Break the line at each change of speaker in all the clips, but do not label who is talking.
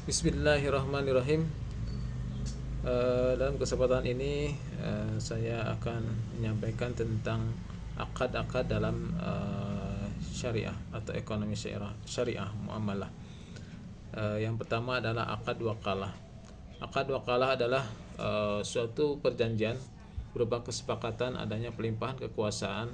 Bismillahirrahmanirrahim. Dalam kesempatan ini saya akan menyampaikan tentang akad-akad dalam syariah atau ekonomi syariah muamalah. Yang pertama adalah akad wakalah. Akad wakalah adalah suatu perjanjian berupa kesepakatan adanya pelimpahan kekuasaan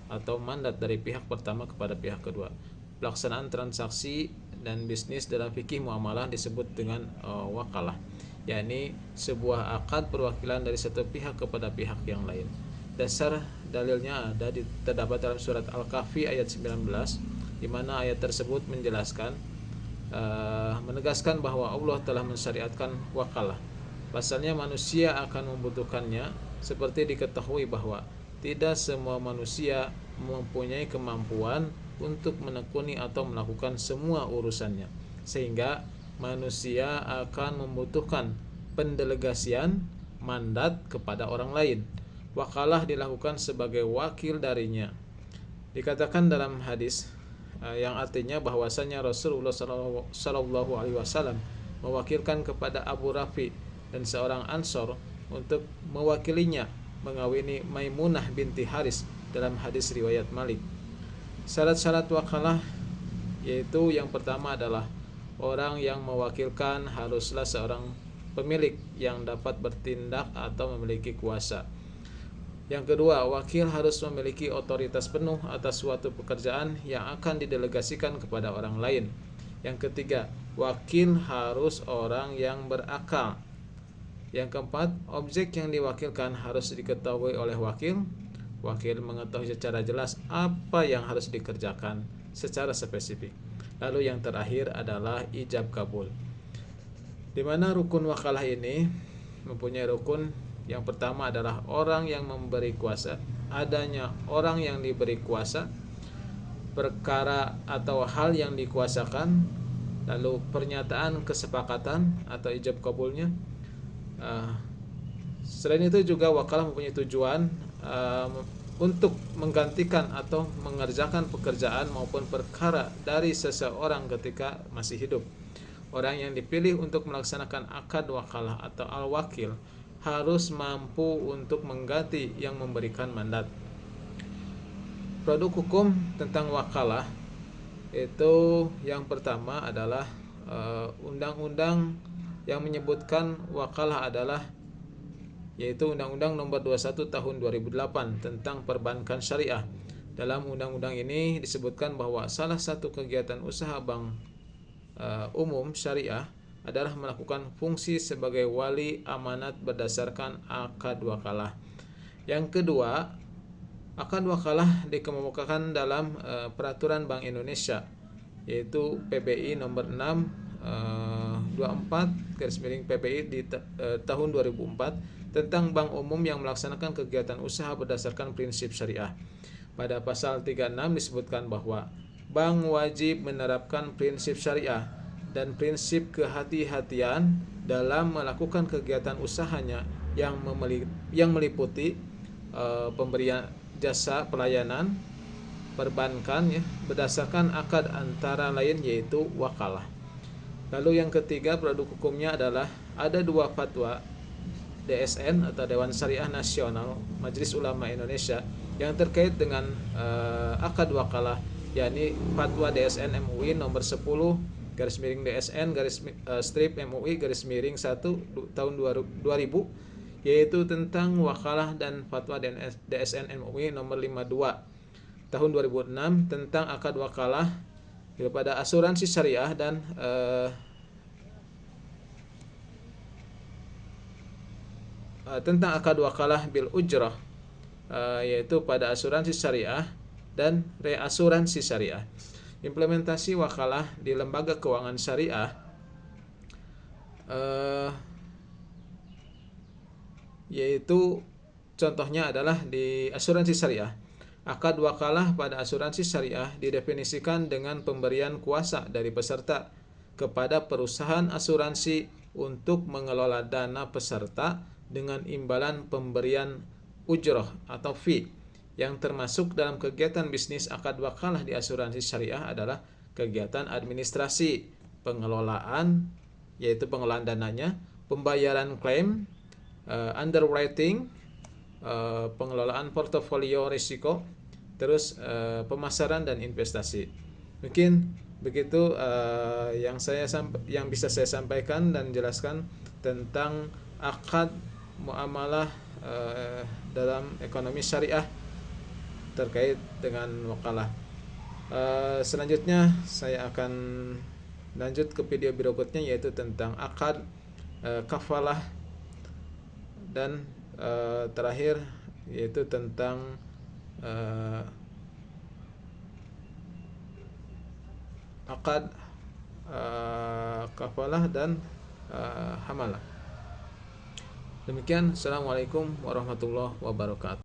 atau mandat dari pihak pertama kepada pihak kedua. Pelaksanaan transaksi dan bisnis dalam fikih muamalah disebut dengan wakalah, yakni sebuah akad perwakilan dari satu pihak kepada pihak yang lain. Dasar dalilnya terdapat dalam surat Al-Kahfi ayat 19, di mana ayat tersebut menjelaskan menegaskan bahwa Allah telah mensyariatkan wakalah. Pasalnya manusia akan membutuhkannya, seperti diketahui bahwa tidak semua manusia mempunyai kemampuan untuk menekuni atau melakukan semua urusannya, sehingga manusia akan membutuhkan pendelegasian mandat kepada orang lain. Wakalah dilakukan sebagai wakil darinya. Dikatakan dalam hadis yang artinya bahwasanya Rasulullah Shallallahu Alaihi Wasallam mewakilkan kepada Abu Rafi dan seorang Ansor untuk mewakilinya mengawini Maimunah binti Haris dalam hadis riwayat Malik. Syarat-syarat wakalah yaitu yang pertama adalah orang yang mewakilkan haruslah seorang pemilik yang dapat bertindak atau memiliki kuasa. Yang kedua, wakil harus memiliki otoritas penuh atas suatu pekerjaan yang akan didelegasikan kepada orang lain. Yang ketiga, wakil harus orang yang berakal. Yang keempat, objek yang diwakilkan harus diketahui oleh wakil. Wakil mengetahui secara jelas apa yang harus dikerjakan secara spesifik. Lalu yang terakhir adalah ijab kabul, di mana rukun wakalah ini mempunyai rukun. Yang pertama adalah orang yang memberi kuasa, adanya orang yang diberi kuasa, perkara atau hal yang dikuasakan, lalu pernyataan kesepakatan atau ijab kabulnya. Selain itu juga wakalah mempunyai tujuan untuk menggantikan atau mengerjakan pekerjaan maupun perkara dari seseorang ketika masih hidup. Orang yang dipilih untuk melaksanakan akad wakalah atau al-wakil harus mampu untuk mengganti yang memberikan mandat. Produk hukum tentang wakalah itu yang pertama adalah undang-undang yang menyebutkan wakalah adalah yaitu Undang-Undang Nomor 21 Tahun 2008 tentang Perbankan Syariah. Dalam undang-undang ini disebutkan bahwa salah satu kegiatan usaha bank umum syariah adalah melakukan fungsi sebagai wali amanat berdasarkan akad wakalah. Yang kedua, akad wakalah dikemukakan dalam peraturan Bank Indonesia, yaitu PBI nomor 6 24 PBI di tahun 2004 tentang bank umum yang melaksanakan kegiatan usaha berdasarkan prinsip syariah. Pada pasal 36 disebutkan bahwa bank wajib menerapkan prinsip syariah dan prinsip kehati-hatian dalam melakukan kegiatan usahanya yang meliputi pemberian jasa pelayanan perbankan berdasarkan akad antara lain yaitu wakalah. Lalu yang ketiga, produk hukumnya adalah ada dua fatwa DSN atau Dewan Syariah Nasional Majelis Ulama Indonesia yang terkait dengan akad wakalah, yakni fatwa DSN MUI nomor 10 /DSN MUI /1 tahun 2000, yaitu tentang wakalah, dan fatwa DSN MUI nomor 52 tahun 2006 tentang akad wakalah kepada asuransi syariah dan tentang akad wakalah bil ujrah, yaitu pada asuransi syariah dan reasuransi syariah. Implementasi wakalah di lembaga keuangan syariah yaitu contohnya adalah di asuransi syariah. Akad wakalah pada asuransi syariah didefinisikan dengan pemberian kuasa dari peserta kepada perusahaan asuransi untuk mengelola dana peserta dengan imbalan pemberian ujrah atau fee. Yang termasuk dalam kegiatan bisnis akad wakalah di asuransi syariah adalah kegiatan administrasi, pengelolaan, yaitu pengelolaan dananya, pembayaran klaim, underwriting, pengelolaan portofolio risiko, terus pemasaran dan investasi. Mungkin begitu yang bisa saya sampaikan dan jelaskan tentang akad muamalah dalam ekonomi syariah terkait dengan wakalah. Selanjutnya saya akan lanjut ke video berikutnya, yaitu tentang akad kafalah, dan terakhir yaitu tentang akad kafalah dan hamalah. Demikian, assalamualaikum warahmatullahi wabarakatuh.